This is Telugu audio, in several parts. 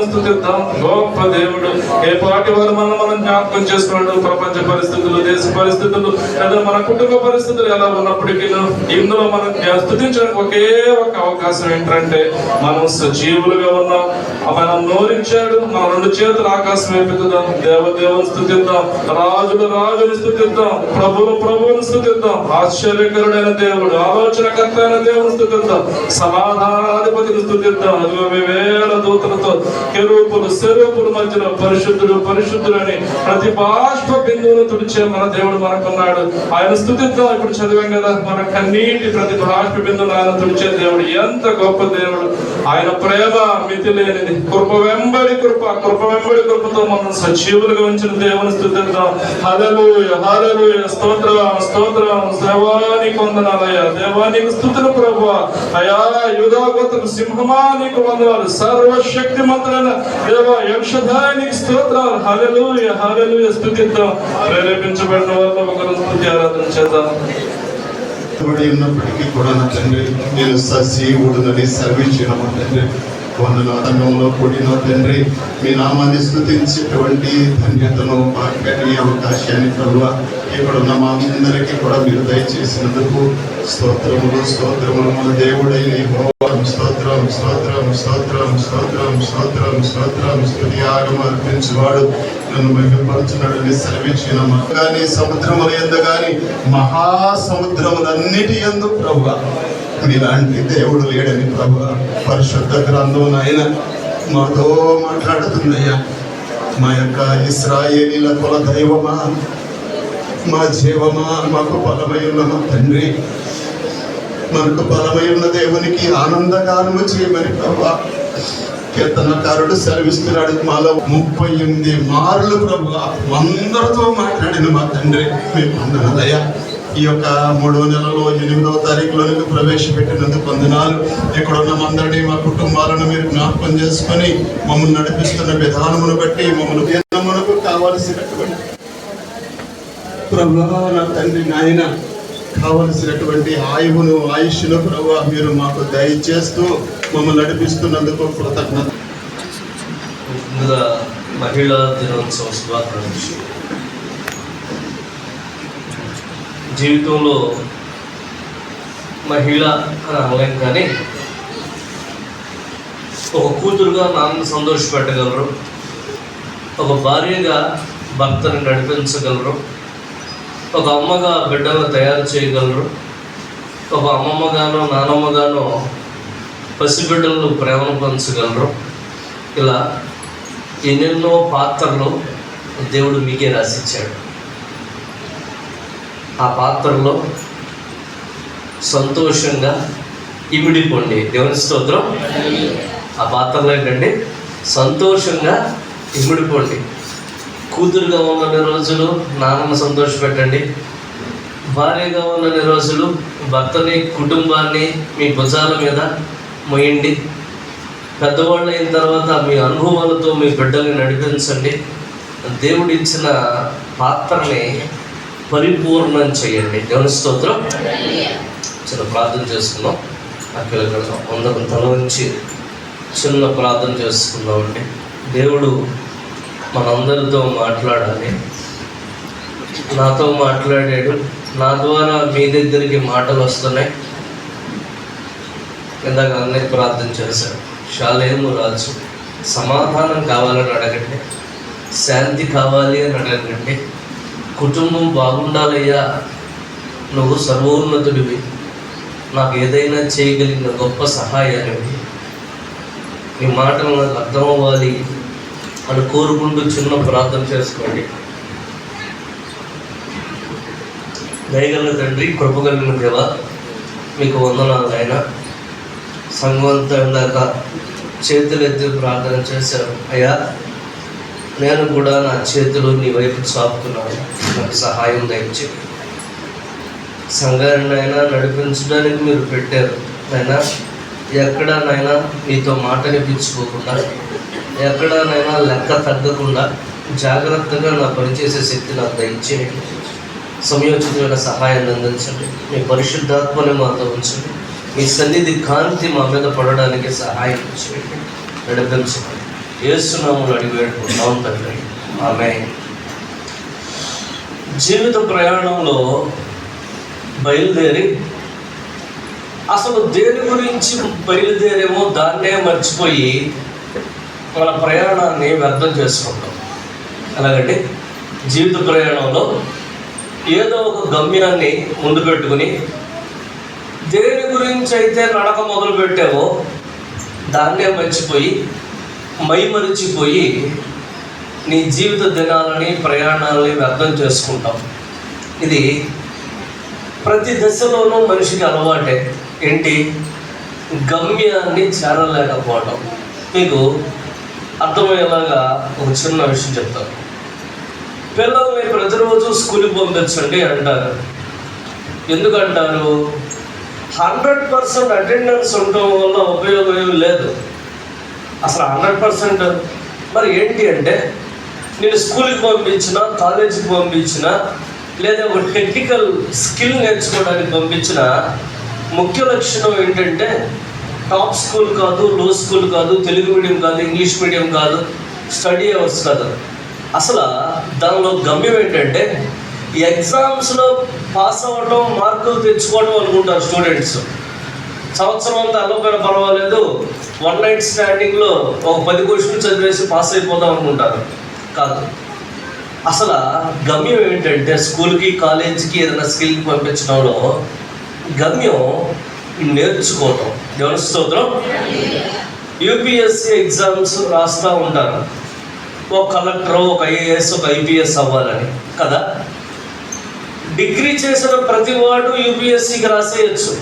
స్తుతిద్దాం. గొప్ప దేవుడు. ఏ పాటి వారు మనం జ్ఞాపకం చేసుకున్నాడు. ప్రపంచ పరిస్థితులు, దేశ పరిస్థితులు, లేదా మన కుటుంబ పరిస్థితులు ఎలా ఉన్నప్పటికీ ఇందులో మనం స్తుతించడానికి ఒకే ఒక అవకాశం ఏంటంటే మనం సజీవులుగా ఉన్నాం. మనం నోరించాడు. మన రెండు చేతులు ఆకాశం ఎప్పుతుందాం. దేవదేవుని స్తుతిద్దాం. రాజుని స్తుతిద్దాం. ప్రభువుని స్తుతిద్దాం. ఆశ్చర్యకరుడైన దేవుడు, ఆలోచనకర్త అయిన దేవుని స్తుతిద్దాం. సమాధానాధిపతిని స్తుతిద్దాం. అదిగో వేల దూతలతో కెరూపులు సెరూపుల మధ్యలో పరిశుద్ధుడు అని ప్రతి బాష్ప బిందువును తుడిచే మన దేవుడు మనకున్నాడు. ఆయన స్తుతిద్దాం. ఇప్పుడు చదివాం కదా, మన కన్నీటి ప్రతి బాష్ప బిందువును ఆయన తుడిచే దేవుడు. ఎంత గొప్ప దేవుడు. ఆయన ప్రేమ మితి లేనిది. కృప వెంబడి కృపతో మనం సజీవులుగా ఉంచిన దేవుని స్తుతిద్దాం. హల్లెలూయా, హల్లెలూయా. స్తోత్రం దేవానికి వందనాలయ్యా. దేవానికి స్తుతులు ప్రభువా. అయా యూదా గోత్రపు సింహమా నీకు వందనాలు. సర్వశక్తి మంత్రులైన దేవా యక్షదానికి స్తోత్రాలు. హల్లెలూయా, హల్లెలూయా. స్తుతిద్దాం. ప్రేరేపించబడిన వారిలో ఒకరు స్తుతి ఆరాధన చేద్దాం. ఉన్నప్పటికీ కూడా నా తండ్రి, నేను సజీవుడునని సెలవిచ్చిన మా తండ్రి, వందనాదంలో కూడిన తండ్రి, మీ నామాన్ని స్తుతించేటువంటి ధన్యతను భాగ్యాన్ని అవకాశాన్ని ప్రభువా ఇక్కడ ఉన్న మా అందరికీ కూడా మీరు దయచేసినందుకు స్తోత్రములు. మన దేవుడైన స్తోత్రం. స్తుతి ఆగమ అర్పించేవాడు, నన్ను మహిమపరచున్నాడని సెలవిచ్చిన కానీ సముద్రముల యందు కానీ మహాసముద్రములన్నిటి యందు ప్రభువా మీలాంటి దేవుడు లేడని ప్రభువా పరిశుద్ధ గ్రంథం ఆయన మాతో మాట్లాడుతుందయ్యా. మా యొక్క ఇశ్రాయేలీల కుల దైవమా, మా జీవమా, మాకు బలమై ఉన్న మా తండ్రి, మనకు బలమై ఉన్న దేవునికి ఆనందగానము చేయమని ప్రభువా కీర్తనకారుడు సెలవిస్తున్నాడు. మాలో 38 మార్లు ప్రభువా అందరితో మాట్లాడిన మా తండ్రి మీకు వందనాలయ్యా. ఈ యొక్క 3వ నెలలో 8వ తారీఖులోనికి ప్రవేశపెట్టినందుకు వందనాలు. ఇక్కడ ఉన్న అందరినీ మా కుటుంబాలను మీరు జ్ఞాపకం చేసుకొని మమ్మల్ని నడిపిస్తున్న విధానమును బట్టి మనకు కావలసినటువంటి ప్రభువా నా తండ్రి నాయన కావలసినటువంటి ఆయుష్ను ప్రభువా మీరు మాకు దయచేస్తూ మమ్మల్ని నడిపిస్తున్నందుకు కృతజ్ఞత. మహిళా దినోత్సవ శుభాకాంక్షలు. జీవితంలో మహిళ అని అనలేం, కానీ ఒక కూతురుగా నాన్నని సంతోషపెట్టగలరు, ఒక భార్యగా భర్తని నడిపించగలరు, ఒక అమ్మగా బిడ్డలను తయారు చేయగలరు, ఒక అమ్మమ్మగానో నానమ్మగానో పసిబిడ్డలను ప్రేమను పంచగలరు. ఇలా ఎన్నెన్నో పాత్రలు దేవుడు మీకే రాసిచ్చాడు. ఆ పాత్రలో సంతోషంగా ఇమిడిపోండి. దేవుని స్తోత్రం. ఆ పాత్రలో ఏంటండి? సంతోషంగా ఇమిడిపోండి. కూతురుగా ఉన్న రోజులు నాన్నను సంతోషపెట్టండి. భార్యగా ఉన్న రోజులు భర్తని, కుటుంబాన్ని మీ భుజాల మీద మోయండి. పెద్దవాళ్ళు అయిన తర్వాత మీ అనుభవాలతో మీ బిడ్డల్ని నడిపించండి. దేవుడు ఇచ్చిన పాత్రని పరిపూర్ణం చేయండి. దేవుని స్తోత్రం. చిన్న ప్రార్థన చేసుకుందాం. అక్కడ అందరం తల నుంచి చిన్న ప్రార్థన చేసుకుందామండి. దేవుడు మనందరితో మాట్లాడాలి. నాతో మాట్లాడాడు. నా ద్వారా మీ దగ్గరికి మాటలు వస్తున్నాయి. ఇందాక అన్నయ్య ప్రార్థన చేశాడు. షాలేము రాజు, సమాధానం కావాలని అడగండి, శాంతి కావాలి అని అడగండి, కుటుంబం బాగుండాలయ్యా, నువ్వు సర్వోన్నతుడివి, నాకు ఏదైనా చేయగలిగిన గొప్ప సహాయాన్ని, నీ మాటలు నాకు అర్థం అవ్వాలి అని కోరుకుంటూ చిన్న ప్రార్థన చేసుకోండి. దయగల తండ్రి, కృపగలిగిన దేవా, మీకు వందనాలు నాయన. సంఘంతో ఇందాక చేతులెత్తి ప్రార్థన చేశారు. అయ్యా, నేను కూడా నా చేతులు నీ వైపు చాపుతున్నాను, నాకు సహాయం దయచి. సంఘాన్నైనా నడిపించడానికి మీరు పెట్టారు అయినా, ఎక్కడనైనా మీతో మాట వినిపించుకోకుండా, ఎక్కడనైనా లెక్క తగ్గకుండా జాగ్రత్తగా నా పనిచేసే శక్తి నాకు దయచేయండి. సమయోచితమైన సహాయాన్ని అందించండి. మీ పరిశుద్ధాత్మని మాతో ఉంచండి. మీ సన్నిధి కాంతి మా మీద పడడానికి సహాయం చేయండి. నడిపించండి. యేసు నామములో అడిగి వేడుకుంటున్నాం తండ్రి, ఆమేన్. జీవిత ప్రయాణంలో బయలుదేరి అసలు దేని గురించి బయలుదేరేమో దాన్నే మర్చిపోయి మన ప్రయాణాన్ని వ్యర్థం చేసుకుంటాం. అలాగంటే జీవిత ప్రయాణంలో ఏదో ఒక గమ్యాన్ని ముందు పెట్టుకుని దేని గురించి అయితే నడక మొదలు పెట్టావో దాన్నే మర్చిపోయి మైమరిచిపోయి నీ జీవిత దినాలని ప్రయాణాలని వ్యర్థం చేసుకుంటాం. ఇది ప్రతి దశలోనూ మనిషికి అలవాటే. ఏంటి? గమ్యాన్ని చేరలేకపోవడం. మీకు అర్థమయ్యేలాగా ఒక చిన్న విషయం చెప్తాను. పిల్లల్ని ప్రతిరోజు స్కూల్కి పంపించండి అంటారు. ఎందుకంటారు? 100% అటెండెన్స్ ఉండటం వల్ల ఉపయోగం ఏమి లేదు. అసలు 100% మరి ఏంటి అంటే, నేను స్కూల్కి పంపించినా, కాలేజీకి పంపించినా, లేదా ఒక టెక్నికల్ స్కిల్ నేర్చుకోవడానికి పంపించిన ముఖ్య లక్షణం ఏంటంటే టాప్ స్కూల్ కాదు, లో స్కూల్ కాదు, తెలుగు మీడియం కాదు, ఇంగ్లీష్ మీడియం కాదు, స్టడీ అవర్స్ కాదు. అసలు దానిలో గమ్యం ఏంటంటే ఎగ్జామ్స్లో పాస్ అవ్వడం, మార్కులు తెచ్చుకోవడం అనుకుంటారు స్టూడెంట్స్. సంవత్సరం అంతా అలవైనా పర్వాలేదు, 1 నైట్ స్టాండింగ్లో ఒక 10 క్వశ్చన్స్ చదివేసి పాస్ అయిపోదాం అనుకుంటారు. కాదు. అసలు గమ్యం ఏంటంటే స్కూల్కి, కాలేజీకి ఏదైనా స్కిల్కి పంపించడంలో గమ్యం నేర్చుకోవటం. దేవుని స్తోత్రం. యూపీఎస్సీ ఎగ్జామ్స్ రాస్తూ ఉంటారు. ఒక కలెక్టర్, ఒక ఐఏఎస్, ఒక ఐపీఎస్ అవ్వాలని కదా. డిగ్రీ చేసిన ప్రతి వాడు యూపీఎస్సీకి రాసేయచ్చు.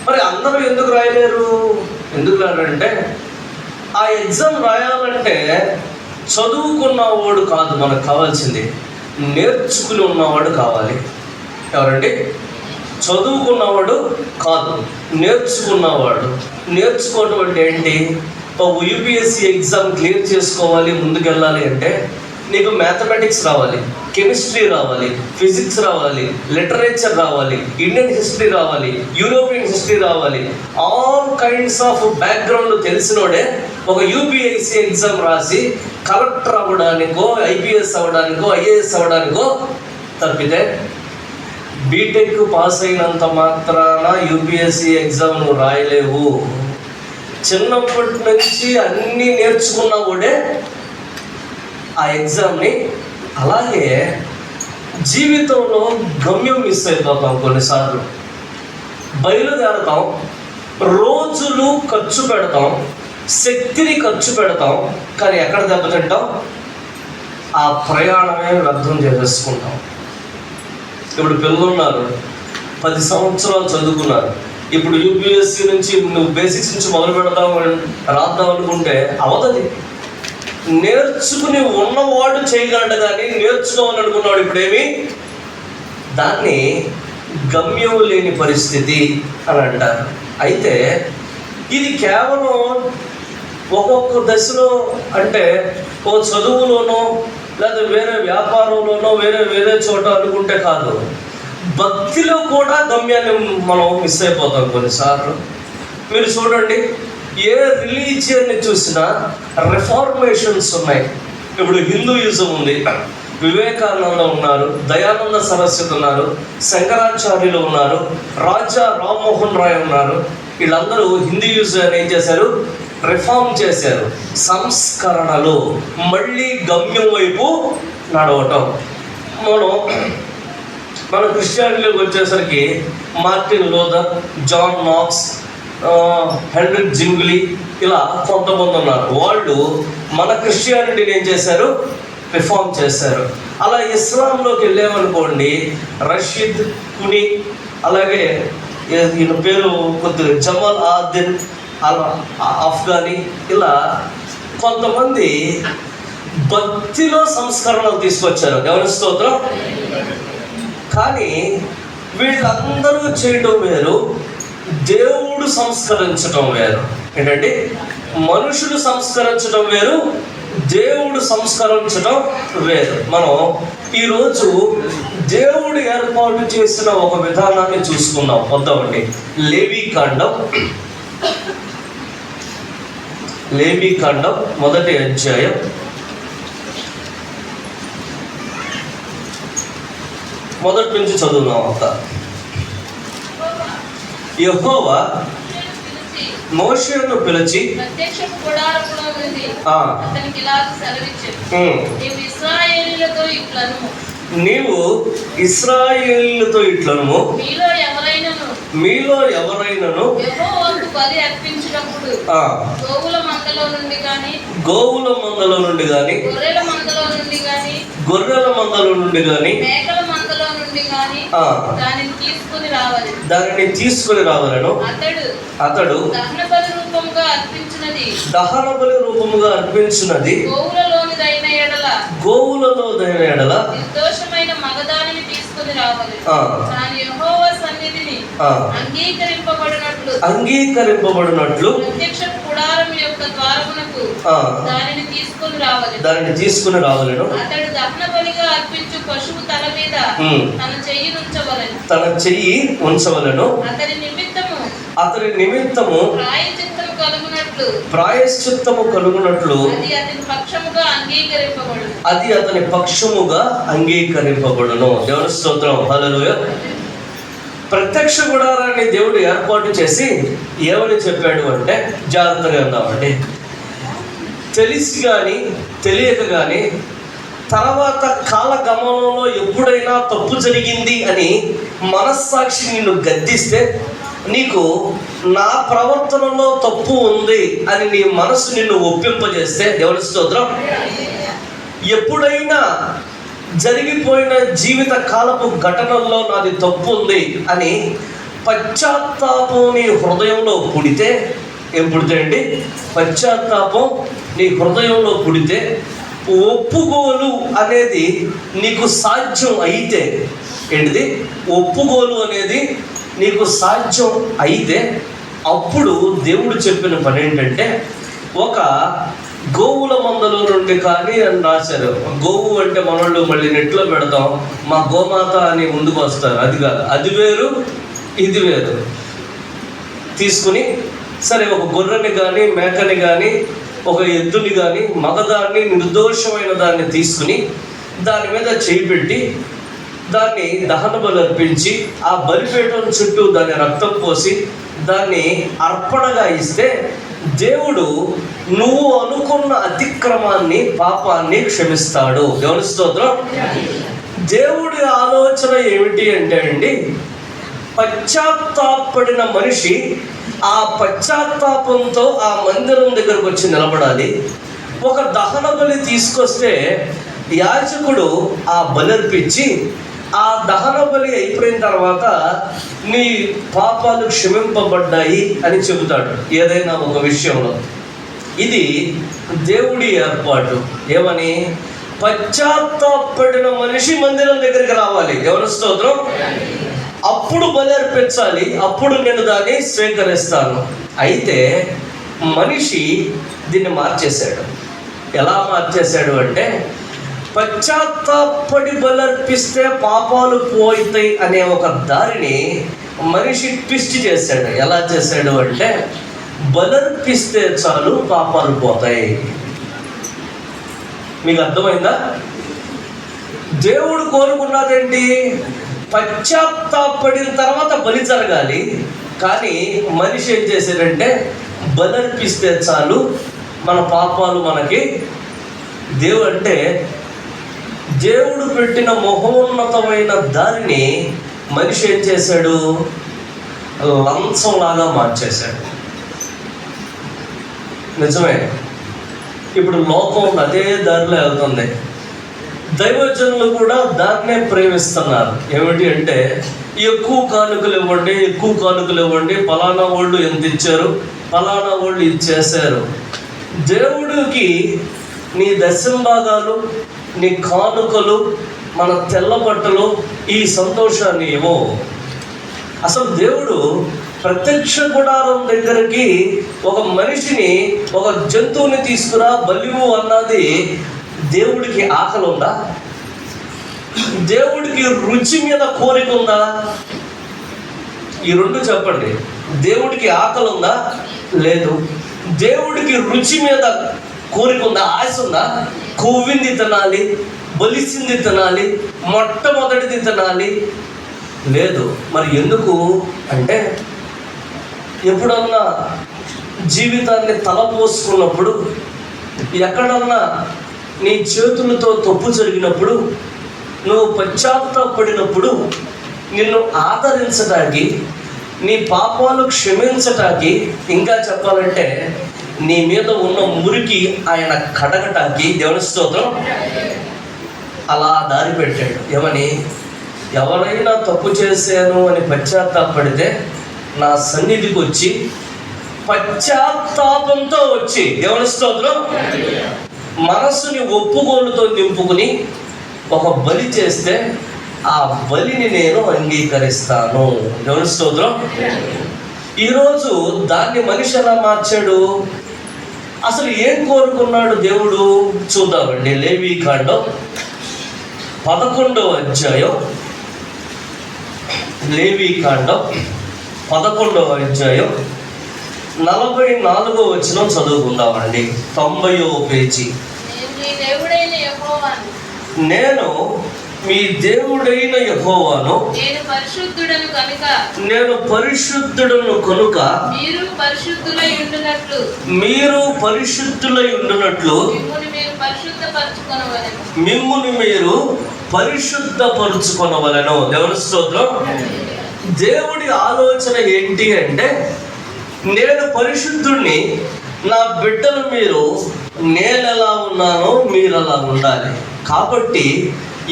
మరి అందరూ ఎందుకు రాయలేరు? ఎందుకు రాయాలంటే ఆ ఎగ్జామ్ రాయాలంటే చదువుకున్నవాడు కాదు మనకు కావాల్సింది, నేర్చుకుని ఉన్నవాడు కావాలి. ఎవరండి? చదువుకున్నవాడు కాదు, నేర్చుకున్నవాడు. నేర్చుకోవడం అంటే ఏంటి? ఒక యూపీఎస్సీ ఎగ్జామ్ క్లియర్ చేసుకోవాలి, ముందుకెళ్ళాలి అంటే నీకు మ్యాథమెటిక్స్ రావాలి, కెమిస్ట్రీ రావాలి, ఫిజిక్స్ రావాలి, లిటరేచర్ రావాలి, ఇండియన్ హిస్టరీ రావాలి, యూరోపియన్ హిస్టరీ రావాలి. ఆల్ కైండ్స్ ఆఫ్ బ్యాక్గ్రౌండ్ తెలిసినోడే ఒక యూపీఎస్సీ ఎగ్జామ్ రాసి కలెక్టర్ అవ్వడానికో, ఐపీఎస్ అవ్వడానికో, ఐఏఎస్ అవ్వడానికో. తప్పితే బీటెక్ పాస్ అయినంత మాత్రాన యూపీఎస్సీ ఎగ్జామ్ నువ్వు రాయలేవు. చిన్నప్పటి నుంచి అన్నీ నేర్చుకున్నా కూడా ఆ ఎగ్జామ్ని. అలాగే జీవితంలో గమ్యం మిస్ అయిపోతాం. కొన్నిసార్లు బయలుదేరతాం, రోజులు ఖర్చు పెడతాం, శక్తిని ఖర్చు పెడతాం, కానీ ఎక్కడ దెబ్బతింటాం? ఆ ప్రయాణమే వ్యర్థం చేసేసుకుంటాం. ఇప్పుడు పిల్లలు ఉన్నారు, 10 సంవత్సరాలు చదువుకున్నారు. ఇప్పుడు యూపీఎస్సీ నుంచి నువ్వు బేసిక్స్ నుంచి మొదలు రాద్దాం అనుకుంటే అవదది. నేర్చుకుని ఉన్నవాడు చేయగలడు, కానీ నేర్చుకోవాలని అనుకున్నాడు ఇప్పుడేమి దాన్ని గమ్యం లేని పరిస్థితి అని అంటారు. అయితే ఇది కేవలం ఒక్కొక్క దశలో, అంటే ఓ చదువులోనో లేదా వేరే వ్యాపారంలోనో వేరే చోట అనుకుంటే కాదు, భక్తిలో కూడా గమ్యాన్ని మనం మిస్ అయిపోతాం కొన్నిసార్లు. మీరు చూడండి, ఏ రిలీజియన్ని చూసినా రిఫార్మేషన్స్ ఉన్నాయి. ఇప్పుడు హిందూయిజం ఉంది, వివేకానంద ఉన్నారు, దయానంద సరస్వతి ఉన్నారు, శంకరాచార్యులు ఉన్నారు, రాజా రామ్మోహన్ రాయ్ ఉన్నారు. వీళ్ళందరూ హిందూయిజాన్ని ఏం చేశారు? రిఫార్మ్ చేశారు. సంస్కరణలు, మళ్ళీ గమ్యం వైపు నడవటం. మన క్రిస్టియానిటీలోకి వచ్చేసరికి మార్టిన్ లూథర్, జాన్ నాక్స్, హెన్రిక్ జింగ్లీ, ఇలా కొంతమంది ఉన్నారు. వాళ్ళు మన క్రిస్టియానిటీని ఏం చేశారు? రిఫార్మ్ చేశారు. అలా ఇస్లాంలోకి వెళ్ళామనుకోండి, రషీద్ కుని, అలాగే ఈయన పేరు కొద్దిగా జమాల్ ఆదిన్ ఆఫ్ఘనీ, ఇలా కొంతమంది భక్తిలో సంస్కరణలు తీసుకొచ్చారు. దేవుని స్తోత్రం. కానీ వీళ్ళందరూ చేయడం వేరు, దేవుడు సంస్కరించడం వేరు. ఏంటంటే మనుషులు సంస్కరించడం వేరు, దేవుడు సంస్కరించడం వేరు. మనం ఈరోజు దేవుడు ఏర్పాటు చేసిన ఒక విధానాన్ని చూసుకుందాం. వద్దామండి. లేవీకాండం 1వ అధ్యాయం 1 నుంచి చదువుదాం అంతా. యెహోవా మోషేను పిలిచి ప్రత్యక్షపు గుడారములో నుండి ఆ. అతనికి ఇలాగ సెలవిచ్చెను. నీవు ఇశ్రాయేలీయులతో ఇట్లను నీవు ఇశ్రాయేలీయులతో ఇట్లను మీలో ఎవరైనను యెహోవాకు బలి అర్పించినప్పుడు ఆ. గోవుల మందలో నుండి గాని గోవుల మందలో నుండి గాని గొర్రెల మందలో నుండి గాని గొర్రెల మందలో నుండి గాని మేకల మందలో నుండి గాని ఆ. దానిని తీసుకుని రావాలి. దానిని తీసుకుని రావాలను అతడు దహన బలి రూపముగా అర్పించినది గోవులలోనిదైన ఎడల నిర్దోషమైన మగదానిని తీసుకుని రావాలి. దాని యెహోవా సన్నిధిని అంగీకరింపబడినట్లు ప్రత్యక్ష గుడారం యొక్క ద్వారమునకు దానిని తీసుకుని రావాలను. అతడు దహన బలిగా అర్పించు పశువు తల మీద తన చెయ్యి ఉంచవలను. అతని నిమిత్తము ప్రాయశ్చిత్తము కలుగునట్లు అది అతని పక్షముగా అంగీకరింపబడును. దేవుని స్తోత్రం. హల్లెలూయా. ప్రత్యక్ష గుడారాన్ని దేవుడు ఏర్పాటు చేసి ఏమని చెప్పాడు అంటే, జాగ్రత్తగా ఉందామండి. తెలిసి కానీ తెలియక కానీ తర్వాత కాలగమనంలో ఎప్పుడైనా తప్పు జరిగింది అని మనస్సాక్షి నిన్ను గద్దిస్తే, నీకు నా ప్రవర్తనలో తప్పు ఉంది అని నీ మనసు నిన్ను ఒప్పింపజేస్తే, దేవుని స్తోత్రం, ఎప్పుడైనా జరిగిపోయిన జీవిత కాలపు ఘటనల్లో నాది తప్పు ఉంది అని పశ్చాత్తాపం నీ హృదయంలో పుడితే, ఏం పుడితే పశ్చాత్తాపం నీ హృదయంలో పుడితే, ఒప్పుకోలు అనేది నీకు సాధ్యం అయితే, ఏంటిది ఒప్పుకోలు అనేది నీకు సాధ్యం అయితే, అప్పుడు దేవుడు చెప్పిన పని ఏంటంటే, ఒక గోవుల మందలో నుండి కానీ అని రాశారు. గోవు అంటే మనోళ్ళు మళ్ళీ నెట్లో పెడతాం, మా గోమాత అని ముందుకు వస్తారు. అది కాదు, అది వేరు ఇది వేరు. తీసుకుని సరే ఒక గొర్రెని కానీ మేకని కానీ ఒక ఎద్దుని కానీ మగదాన్ని నిర్దోషమైన దాన్ని తీసుకుని దాని మీద చేయి పెట్టి దాన్ని దహన బలి అర్పించి ఆ బలిపీఠం చుట్టూ దాన్ని రక్తం పోసి దాన్ని అర్పణగా ఇస్తే, దేవుడు నువ్వు అనుకున్న అతిక్రమాన్ని పాపాన్ని క్షమిస్తాడు. దేవుని స్తోత్రం. దేవుడి ఆలోచన ఏమిటి అంటే అండి, పశ్చాత్తాపడిన మనిషి ఆ పశ్చాత్తాపంతో ఆ మందిరం దగ్గరకు వచ్చి నిలబడాలి. ఒక దహన బలి తీసుకొస్తే యాజకుడు ఆ బలి అర్పించి ఆ దహన బలి అయిపోయిన తర్వాత నీ పాపాలు క్షమింపబడ్డాయి అని చెబుతాడు ఏదైనా ఒక విషయంలో. ఇది దేవుడి ఏర్పాటు. ఏమని? పశ్చాత్తాపడిన మనిషి మందిరం దగ్గరికి రావాలి. దేవుని స్తోత్రం. అప్పుడు బలి అర్పించాలి, అప్పుడు నేను దాన్ని స్వీకరిస్తాను. అయితే మనిషి దీన్ని మార్చేశాడు. ఎలా మార్చేశాడు అంటే, పశ్చాత్తాపడి బలర్పిస్తే పాపాలు పోతాయి అనే ఒక దారిని మనిషి ట్విస్ట్ చేశాడు. ఎలా చేశాడు అంటే, బలర్పిస్తే చాలు పాపాలు పోతాయి. మీకు అర్థమైందా? దేవుడు కోరుకున్నదేంటి? పశ్చాత్తాపడిన తర్వాత బలి జరగాలి. కానీ మనిషి ఏం చేశాడంటే, బలర్పిస్తే చాలు మన పాపాలు మనకి. దేవుడు పెట్టిన మహోన్నతమైన దారిని మనిషి ఏం చేశాడు? లంచంలాగా మార్చేశాడు. నిజమే, ఇప్పుడు లోకం అదే దారిలో వెళ్తుంది. దైవజనులు కూడా దాన్నే ప్రేమిస్తున్నారు. ఏమిటి అంటే, ఎక్కువ కానుకలు ఇవ్వండి, ఫలానా వాళ్ళు ఎంత ఇచ్చారు, ఫలానా వాళ్ళు ఇది చేశారు. దేవుడికి నీ దశమ భాగాలు, నీ కానుకలు, మన తెల్ల బట్టలు ఈ సంతోషాన్ని ఏమో. అసలు దేవుడు ప్రత్యక్ష గుడారం దగ్గరికి ఒక మనిషిని, ఒక జంతువుని తీసుకురా బలివు అన్నది దేవుడికి ఆకలి ఉందా? దేవుడికి రుచి మీద కోరిక ఉందా? ఈ రెండు చెప్పండి. దేవుడికి ఆకలి ఉందా? లేదు. దేవుడికి రుచి మీద కోరిక ఉందా, ఆశ ఉందా? కొవ్వింది తినాలి, బలిసింది తినాలి, మొట్టమొదటిది తినాలి, లేదు. మరి ఎందుకు అంటే, ఎప్పుడన్నా జీవితాన్ని తలపోసుకున్నప్పుడు, ఎక్కడన్నా నీ చేతులతో తప్పు జరిగినప్పుడు, నువ్వు పశ్చాత్తాపడినప్పుడు, నిన్ను ఆదరించడానికి, నీ పాపాలు క్షమించటానికి, ఇంకా చెప్పాలంటే నీ మీద ఉన్న మురికి ఆయన కడగటానికి, దేవుని స్తోత్రం, అలా దారి పెట్టాడు. ఏమని? ఎవరైనా తప్పు చేశాను అని పశ్చాత్తాపడితే నా సన్నిధికి వచ్చి పశ్చాత్తాపంతో వచ్చి, దేవుని స్తోత్రం, మనస్సుని ఒప్పుకోలుతో నింపుకుని ఒక బలి చేస్తే ఆ బలిని నేను అంగీకరిస్తాను. దేవుని స్తోత్రం. ఈరోజు దాన్ని మనిషి ఎలా మార్చాడు? అసలు ఏం కోరుకున్నాడు దేవుడు? చూద్దామండి. లేవీకాండం 11వ అధ్యాయం, లేవీకాండం 11వ అధ్యాయం 44వ వచనం చదువుకుందామండి. 90వ పేజీ. నేను మీ దేవుడైన యెహోవాను, నేను పరిశుద్ధుడను కనుక మీరు పరిశుద్ధులై ఉండునట్లు మిమ్మును మీరు పరిశుద్ధపరుచుకొనవలెను. దేవుని స్తోత్రం. దేవుడి ఆలోచన ఏంటి అంటే, నేను పరిశుద్ధుడిని, నా బిడ్డలు మీరు, నేను ఎలా ఉన్నానో మీరు అలా ఉండాలి. కాబట్టి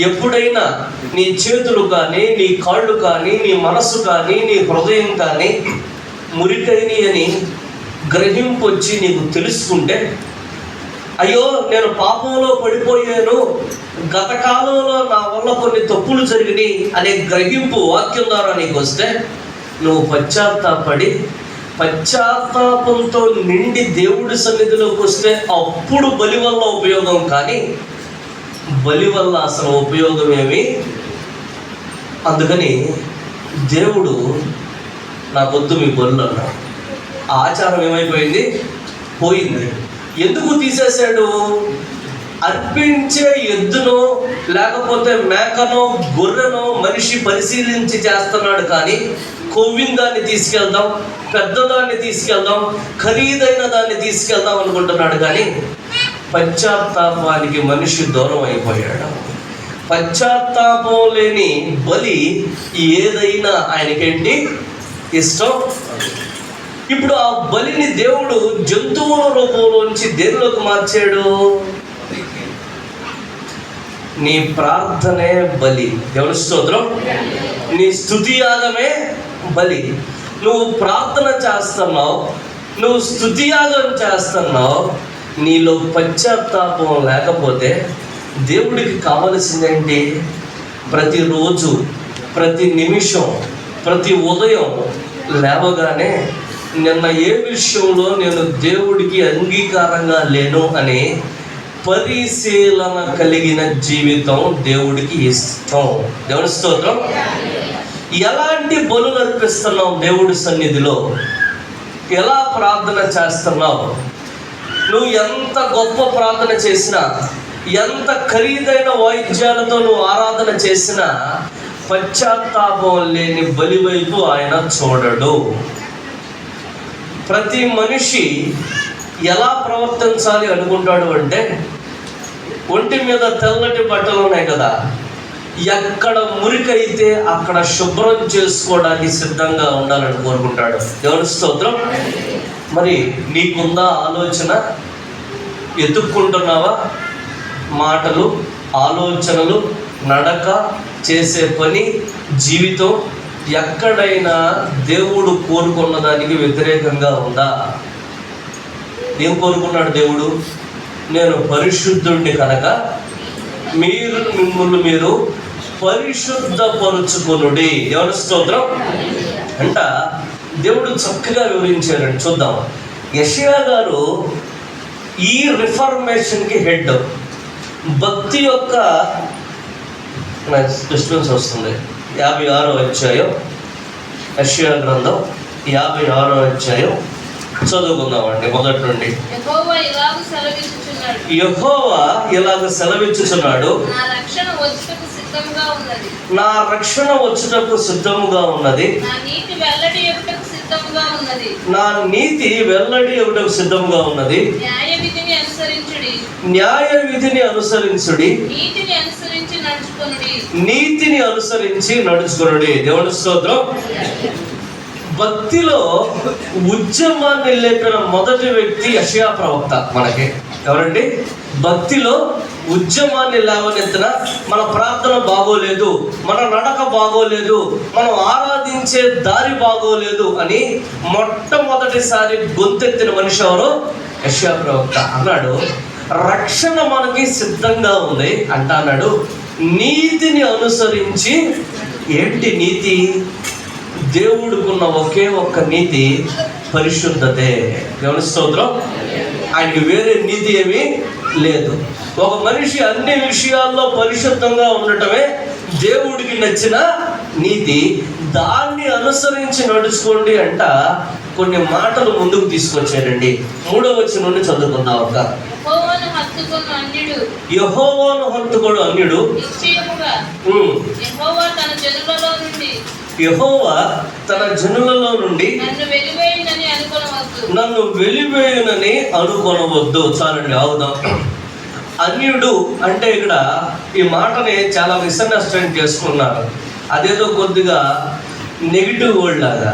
ఎప్పుడైనా నీ చేతులు కానీ, నీ కాళ్ళు కానీ, నీ మనస్సు కానీ, నీ హృదయం కానీ మురికైని అని గ్రహింపు వచ్చి నీకు తెలుసుకుంటే, అయ్యో నేను పాపంలో పడిపోయాను, గత కాలంలో నా వల్ల కొన్ని తప్పులు జరిగినాయి అనే గ్రహింపు వాక్యం ద్వారా నీకు వస్తే, నువ్వు పశ్చాత్తాపడి పశ్చాత్తాపంతో నిండి దేవుడి సన్నిధిలోకి వస్తే అప్పుడు బలి వల్ల ఉపయోగం. కానీ బలి వల్ల అసలు ఉపయోగం ఏమి? అందుకని దేవుడు నాకొద్దు మీ బలులు అన్నాడు. ఆ ఆచారం ఏమైపోయింది? పోయింది. ఎందుకు తీసేశాడు? అర్పించే ఎద్దునో లేకపోతే మేకనో గొర్రెనో మనిషి పరిశీలించి చేస్తున్నాడు. కానీ కొవ్విన దాన్ని తీసుకెళ్దాం, పెద్దదాన్ని తీసుకెళ్దాం, ఖరీదైన దాన్ని తీసుకెళ్దాం అనుకుంటున్నాడు. కానీ పశ్చాత్తాపానికి మనిషి దూరం అయిపోయాడు. పశ్చాత్తాపం లేని బలి ఏదైనా ఆయనకేంటి ఇష్టం. ఇప్పుడు ఆ బలిని దేవుడు జంతువుల రూపంలోంచి దేనిలోకి మార్చాడు? నీ ప్రార్థనే బలి. దేవుని స్తోత్రం. నీ స్తుతి యాగమే బలి. నువ్వు ప్రార్థన చేస్తున్నావు, నువ్వు స్తుతి యాగం చేస్తున్నావు, నీలో పశ్చాత్తాపం లేకపోతే దేవుడికి కావలసిందేంటి? ప్రతిరోజు, ప్రతి నిమిషం, ప్రతి ఉదయం లేవగానే నిన్న ఏ విషయంలో నేను దేవుడికి అంగీకారంగా లేను అని పరిశీలన కలిగిన జీవితం దేవుడికి ఇష్టం. దేవుని స్తోత్రం. ఎలాంటి బలులు అర్పిస్తున్నావు దేవుడి సన్నిధిలో? ఎలా ప్రార్థన చేస్తున్నావు? నువ్వు ఎంత గొప్ప ప్రార్థన చేసినా, ఎంత ఖరీదైన వాయిద్యాలతో నువ్వు ఆరాధన చేసినా, పశ్చాత్తాపం లేని బలి వైపు ఆయన చూడడు. ప్రతి మనిషి ఎలా ప్రవర్తించాలి అనుకుంటాడు అంటే, ఒంటి మీద తెల్లటి బట్టలు ఉన్నాయి కదా, ఎక్కడ మురికైతే అక్కడ శుభ్రం చేసుకోవడానికి సిద్ధంగా ఉండాలని కోరుకుంటాడు. దేవుని స్తోత్రం. మరి నీకుందా ఆలోచన? ఎత్తుక్కుంటున్నావా? మాటలు, ఆలోచనలు, నడక, చేసే పని, జీవితం ఎక్కడైనా దేవుడు కోరుకున్న దానికి వ్యతిరేకంగా ఉందా? ఏం కోరుకున్నాడు దేవుడు? నేను పరిశుద్ధుడిని కనుక మిమ్మల్ని మీరు పరిశుద్ధపరుచుకొనుడి. దేవుని స్తోత్రం. అంట దేవుడు చక్కగా వివరించారండి. చూద్దాం. యెషయా గారు ఈ రిఫర్మేషన్కి హెడ్. భక్తి యొక్క డిస్టెన్స్ వస్తుంది. 56వ అధ్యాయం, యెషయా గ్రంథం 56వ అధ్యాయం చదువుకుందామండి మొదటి నుండి. యెహోవా ఇలాగ సెలవిచ్చుచున్నాడు, యెహోవా ఇలాగ సెలవిచ్చుచున్నాడు, నా రక్షణ వచ్చుటకు సిద్ధముగా ఉన్నది, నా రక్షణ వచ్చుటకు సిద్ధముగా ఉన్నది, నా నీతి వెల్లడి ఎగుటకు సిద్ధముగా ఉన్నది, నా నీతి వెల్లడి ఒకటకు సిద్ధముగా ఉన్నది. న్యాయ విధిని అనుసరించుడి, న్యాయ విధిని అనుసరించుడి, నీతిని అనుసరించి నడుచుకొనుడి. నీతిని అనుసరించి నడుచుకునుడి. దేవుని స్తోత్రం. భక్తిలో ఉద్యమాన్ని లేపిన మొదటి వ్యక్తి యెషయా ప్రవక్త. మనకి ఎవరండి? భక్తిలో ఉద్యమాన్ని లేవనెత్తిన, మన ప్రార్థన బాగోలేదు, మన నడక బాగోలేదు, మనం ఆరాధించే దారి బాగోలేదు అని మొట్టమొదటిసారి గొంతెత్తిన మనిషి ఎవరు? యెషయా ప్రవక్త. అన్నాడు, రక్షణ మనకి సిద్ధంగా ఉంది అంటున్నాడు, నీతిని అనుసరించి. ఏంటి నీతి? దేవుడికున్న ఒకే ఒక్క నీతి పరిశుద్ధతే. దేవుని స్తోత్రం. ఆయనకి వేరే నీతి ఏమీ లేదు. ఒక మనిషి అన్ని విషయాల్లో పరిశుద్ధంగా ఉండటమే దేవుడికి నచ్చిన నీతి. దాన్ని అనుసరించి నడుచుకోండి అంట. కొన్ని మాటలు ముందుకు తీసుకొచ్చారండి. 3వ వచనం నుండి చదువుకుందాం. ఒక యెహోవాను హత్తుకొను అన్యుడు, యెహోవాను హత్తుకొను అన్యుడు నిశ్చయముగా యెహోవా తన జనులలో నుండి, యెహోవా తన జనులలో నుండి నన్ను వెలివేయునని అనుకొనవద్దు, నన్ను వెలివేయునని అనుకొనవద్దు. చాలండి, ఆగుదాం. అన్యుడు అంటే ఇక్కడ ఈ మాటని చాలా మిస్అండర్స్టాండ్ చేసుకున్నారు. అదేదో కొద్దిగా నెగిటివ్ వర్డ్ లాగా.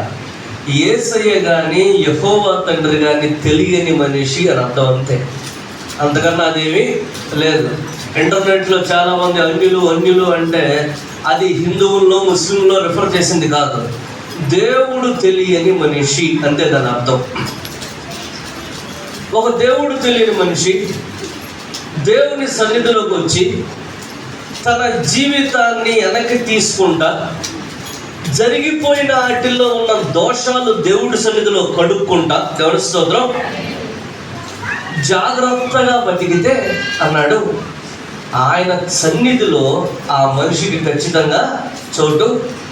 యేసయ్య కానీ యెహోవా తండ్రి కానీ తెలియని మనిషి అని అర్థం, అంతే. అంతకన్నా అదేమీ లేదు. ఇంటర్నెట్లో చాలామంది అన్యులు అంటే అది హిందువుల్లో ముస్లింలో రిఫర్ చేసింది కాదు. దేవుడు తెలియని మనిషి, అంతే దాని అర్థం. ఒక దేవుడు తెలియని మనిషి దేవుని సన్నిధిలోకి వచ్చి తన జీవితాన్ని వెనక్కి తీసుకుంటా, జరిగిపోయిన వాటిల్లో ఉన్న దోషాలు దేవుడి సన్నిధిలో కడుక్కుంటా, దేవుని స్తోత్రం, జాగ్రత్తగా బతికితే అన్నాడు, ఆయన సన్నిధిలో ఆ మనిషికి ఖచ్చితంగా చోటు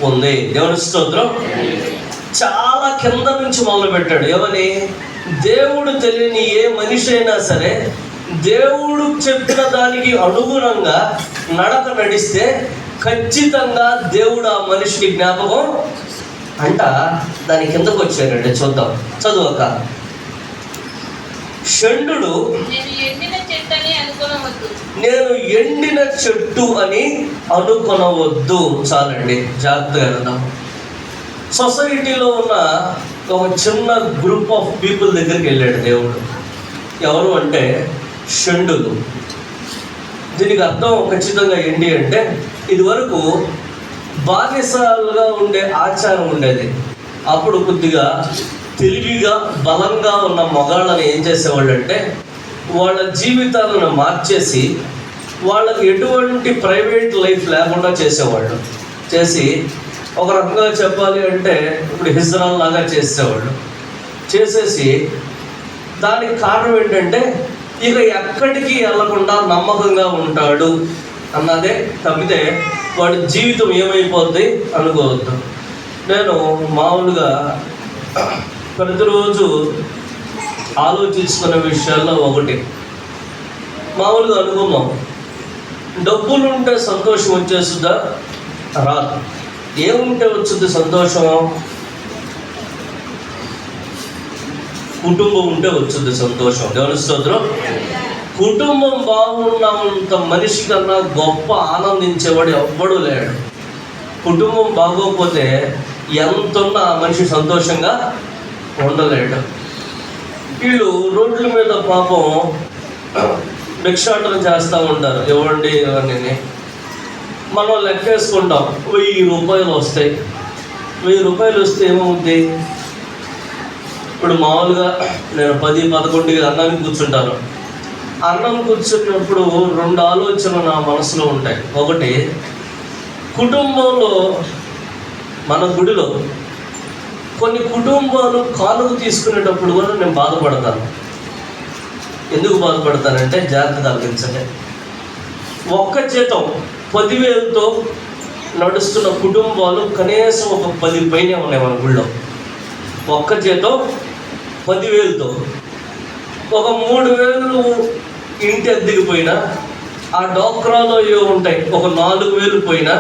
ఉంది. దేవుని స్తోత్రం. చాలా కింద నుంచి మొదలు పెట్టాడు. ఏమని? దేవుడు తెలియని ఏ మనిషి అయినా సరే దేవుడు చెప్పిన దానికి అనుగుణంగా నడక నడిస్తే ఖచ్చితంగా దేవుడు ఆ మనిషికి జ్ఞాపకం అంట. దాని కిందకు వచ్చాడండి. చూద్దాం, చదువుక. షండు, నేను ఎండిన చెట్టని అనుకొనవద్దు, నేను ఎండిన చెట్టు అని అనుకొనవద్దు. చాలండి, జాగ్రత్తగా వెళ్దాం. సొసైటీలో ఉన్న ఒక చిన్న గ్రూప్ ఆఫ్ పీపుల్ దగ్గరికి వెళ్ళాడు దేవుడు. ఎవరు అంటే షండులు. దీనికి అర్థం ఖచ్చితంగా ఏంటి అంటే, ఇదివరకు బానిసలుగా ఉండే ఆచారం ఉండేది. అప్పుడు కొద్దిగా తెలివిగా బలంగా ఉన్న మగాళ్ళని ఏం చేసేవాళ్ళు అంటే, వాళ్ళ జీవితాలను మార్చేసి వాళ్ళకి ఎటువంటి ప్రైవేట్ లైఫ్ లేకుండా చేసేవాళ్ళు. చేసి ఒక రకంగా చెప్పాలి అంటే ఇప్పుడు హిజ్రాల్ లాగా చేసేవాళ్ళు. చేసేసి దానికి కారణం ఏంటంటే, ఇక ఎక్కడికి వెళ్ళకుండా నమ్మకంగా ఉంటాడు అన్నదే తప్పితే వాడి జీవితం ఏమైపోద్ది అనుకోవద్దు. నేను మామూలుగా ప్రతిరోజు ఆలోచించుకునే విషయాల్లో ఒకటి, మామూలుగా అనుకున్నాం, డబ్బులు ఉంటే సంతోషం వచ్చేస్తుందా? రాదు. ఏముంటే వచ్చింది సంతోషం? కుటుంబం ఉంటే వచ్చింది సంతోషం. దేవుని స్తోత్రం. కుటుంబం బాగున్నంత మనిషి కన్నా గొప్ప ఆనందించేవాడు ఎవ్వడూ లేడు. కుటుంబం బాగోకపోతే ఎంతున్నా ఆ మనిషి సంతోషంగా ఉండలేడు. వీళ్ళు రోడ్ల మీద పాపం భిక్షాటన చేస్తూ ఉంటారు. ఇవ్వండి ఇవన్నీ మనం లెక్కేసుకుంటాం. 1000 రూపాయలు వస్తాయి. 1000 రూపాయలు వస్తే ఏమవుద్ది? ఇప్పుడు మామూలుగా నేను 10-11 అన్నానికి కూర్చుంటాను. అన్నం కూర్చున్నప్పుడు 2 ఆలోచనలు నా మనసులో ఉంటాయి. ఒకటి, కుటుంబంలో మన గుడిలో కొన్ని కుటుంబాలు కానుక తీసుకునేటప్పుడు కూడా నేను బాధపడతాను. ఎందుకు బాధపడతానంటే, జాగ్రత్త ఆలోచించండి. ఒక్క జీతం 10,000తో నడుస్తున్న కుటుంబాలు కనీసం ఒక 10 పైనే ఉన్నాయి మన గుళ్ళో. ఒక్క జీతం 10,000తో. ఒక 3,000 ఇంటి అద్దెకి పోయినా, ఆ డోక్రాలో ఏవో ఉంటాయి, ఒక 4,000 పోయినా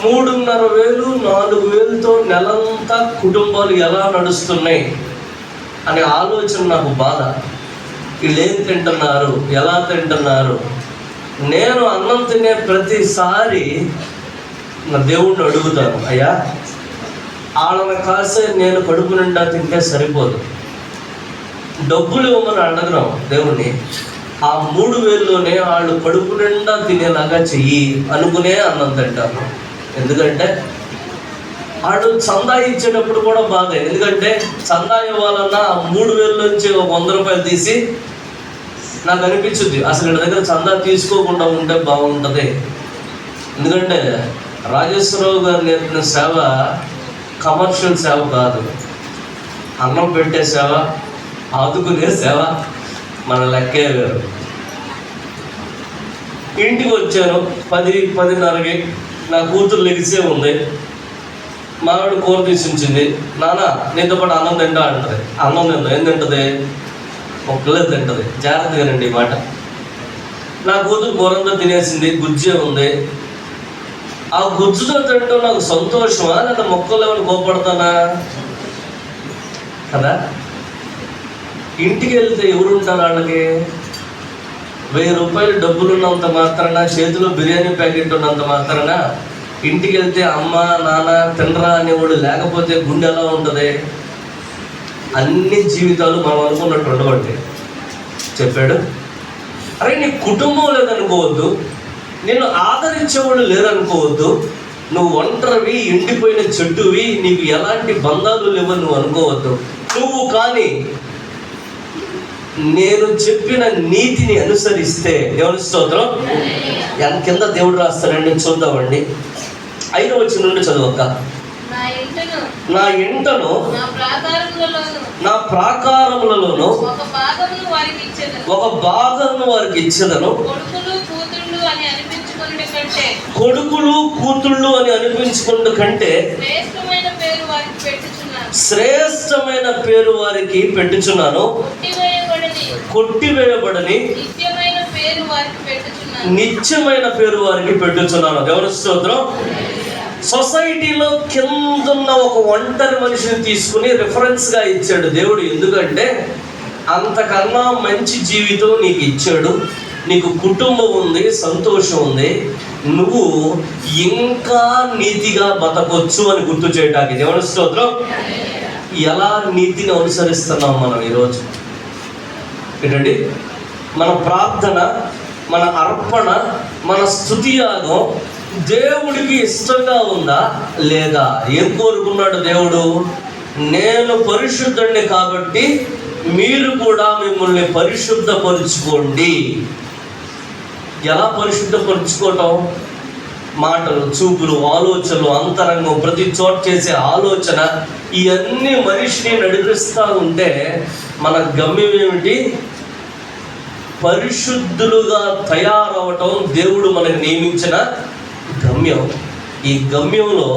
3,500 4,000తో నెలంతా కుటుంబాలు ఎలా నడుస్తున్నాయి అనే ఆలోచన నాకు బాధ. వీళ్ళు ఏం తింటున్నారు, ఎలా తింటున్నారు? నేను అన్నం తినే ప్రతిసారి నా దేవుణ్ణి అడుగుతాను, అయ్యా వాళ్ళని కాసే నేను కడుపు నిండా తింటే సరిపోదు, డబ్బులు ఇవ్వమని అడగడం దేవుణ్ణి. ఆ 3,000లోనే వాళ్ళు కడుపు నిండా తినేలాగా చెయ్యి అనుకునే అన్నం తింటాను. ఎందుకంటే వాడు చందా ఇచ్చేటప్పుడు కూడా బాధే. ఎందుకంటే చందా ఇవ్వాలన్నా ఆ 3,000 నుంచి ఒక 100 రూపాయలు తీసి నాకు అనిపించుద్ది, అసలు వీళ్ళ దగ్గర చందా తీసుకోకుండా ఉంటే బాగుంటుంది. ఎందుకంటే రాజేశ్వరరావు గారు నేర్పిన సేవ కమర్షియల్ సేవ కాదు, అన్నం పెట్టే సేవ, ఆదుకునే సేవ. మన లెక్కే వేరు. ఇంటికి వచ్చాను 10-10:30కి. నా కూతురు లెగిసే ఉంది. మావిడ కూర తీసి ఉంచింది. నాన్న నీతో పాటు అన్నం తింటా అంటది. అన్నం తిందా, ఏం తింటుంది? ఒక్కలే తింటుంది. జాగ్రత్తగానండి ఈ మాట. నా కూతురు కూరంతా తినేసింది, గుజ్జే ఉంది. ఆ గుజ్జుతో తింటూ నాకు సంతోషమా లేదా మొక్కలు ఏమైనా కోపడతానా? కదా. ఇంటికి వెళ్తే ఎవరుంటారు వాళ్ళకి? 1000 రూపాయలు డబ్బులు ఉన్నంత మాత్రాన, చేతిలో బిర్యానీ ప్యాకెట్ ఉన్నంత మాత్రాన ఇంటికి వెళ్తే అమ్మ నాన్న తినరా అనేవాడు లేకపోతే గుండె ఎలా ఉంటుంది? అన్ని జీవితాలు మనం అనుకున్నట్టు ఉండవండి. చెప్పాడు, అరే నీ కుటుంబం లేదనుకోవద్దు, నిన్ను ఆదరించేవాళ్ళు లేరనుకోవద్దు, నువ్వు ఒంటరివి, ఎండిపోయిన చెట్టువి, నీకు ఎలాంటి బంధాలు లేవని నువ్వు అనుకోవద్దు. నువ్వు కానీ నేను చెప్పిన నీతిని అనుసరిస్తే, దేవుని స్తోత్రం. కింద దేవుడు రాస్తానండి, చూద్దామండి. 5వ వచనం నుండి చదవక. నా ఇంటను నా ప్రాకారములలోను ఒక భాగమును వారికి ఇచ్చేదను. కొడుకులు కూతుళ్ళు అని అనిపించుకున్న కంటే శ్రేష్టమైన పేరు వారికి పెట్టుచున్నాను. కొట్టివేయబడని నిత్యమైన పేరు వారికి పెట్టుచున్నాను. దేవుని స్తోత్రం. సొసైటీలో కిందున్న ఒక ఒంటరి మనిషిని తీసుకుని రిఫరెన్స్గా ఇచ్చాడు దేవుడు. ఎందుకంటే అంతకన్నా మంచి జీవితం నీకు ఇచ్చాడు, నీకు కుటుంబం ఉంది, సంతోషం ఉంది, నువ్వు ఇంకా నీతిగా బతకొచ్చు అని గుర్తు చేయడానికి. దేవుని స్తోత్రం. ఎలా నీతిని అనుసరిస్తున్నాం మనం ఈరోజు? ఏంటండి, మన ప్రార్థన, మన అర్పణ, మన స్తుతియాగం దేవుడికి ఇష్టంగా ఉందా లేదా? ఏం కోరుకున్నాడు దేవుడు? నేను పరిశుద్ధుడిని కాబట్టి మీరు కూడా మిమ్మల్ని పరిశుద్ధపరుచుకోండి. ఎలా పరిశుద్ధపరుచుకోవటం? మాటలు, చూపులు, ఆలోచనలు, అంతరంగం, ప్రతి చోట చేసే ఆలోచన, ఇవన్నీ మనిషిని నడిపిస్తూ ఉంటే మన గమ్యం ఏమిటి? పరిశుద్ధులుగా తయారవటం దేవుడు మనకు నియమించిన గమ్యం. ఈ గమ్యంలో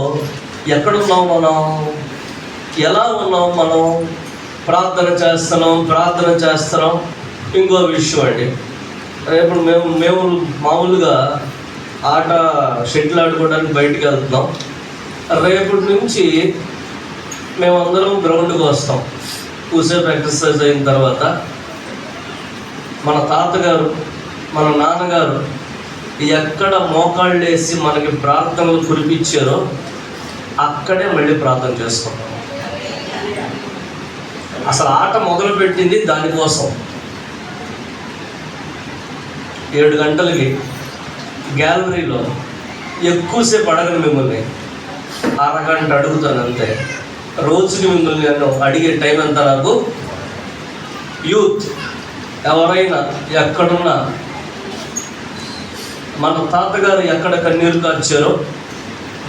ఎక్కడున్నాం మనం? ఎలా ఉన్నాం మనం? ప్రార్థన చేస్తున్నాం. ఇంకో విషయం అండి, ఇప్పుడు మేము మామూలుగా ఆట షటిల్ ఆడుకోవడానికి బయటికి వెళ్తున్నాం. రేపటి నుంచి మేమందరం గ్రౌండ్కి వస్తాం. కూసేపు ఎక్సర్సైజ్ అయిన తర్వాత మన తాతగారు, మన నాన్నగారు ఎక్కడ మోకాళ్ళు వేసి మనకి ప్రార్థనలు కురిపించారో అక్కడే మళ్ళీ ప్రార్థన చేసుకుంటాం. అసలు ఆట మొదలుపెట్టింది దానికోసం. 7 గంటలకి గ్యాలరీలో ఎక్కువసేపు అడగను మిమ్మల్ని, అరగంట అడుగుతాను అంతే. రోజుకి మిమ్మల్ని నేను అడిగే టైం ఎంత? నాకు యూత్ ఎవరైనా ఎక్కడున్నా, మన తాతగారు ఎక్కడ కన్నీరు కార్చారో,